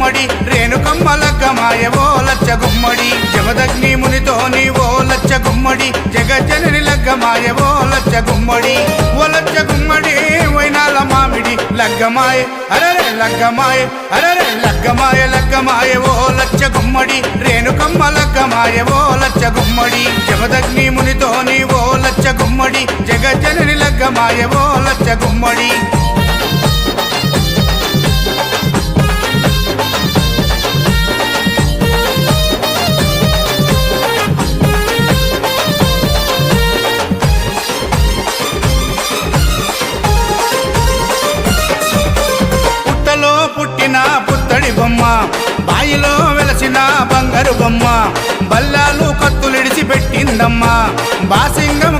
గుమ్మడి రేణుకమ్మ లగ్గమాయ ఓ లచ్చ గుమ్మడి జమదగ్ని మునితో నీ ఓ లచ్చ గుమ్మడి జగజ్జనని లగ్గమాయ ఓ లచ్చ గుమ్మడి ఓ లచ్చ గుమ్మడి వైనాల మామిడి లగ్గమాయ అరరే లగ్గమాయ అరరే లగ్గమాయ లగ్గమాయ ఓ లచ్చ గుమ్మడి రేణుకమ్మ లగ్గమాయ ఓ లచ్చ గుమ్మడి జమదగ్ని మునితో నీ ఓ లచ్చ గుమ్మడి జగజ్జనని లగ్గమాయ ఓ లచ్చ గుమ్మడి పుట్టిన పుత్తడి బొమ్మ బాయిలో వెలసిన బంగారు బొమ్మ బల్లాలు కత్తులిడిచి పెట్టిందమ్మా బాసింగం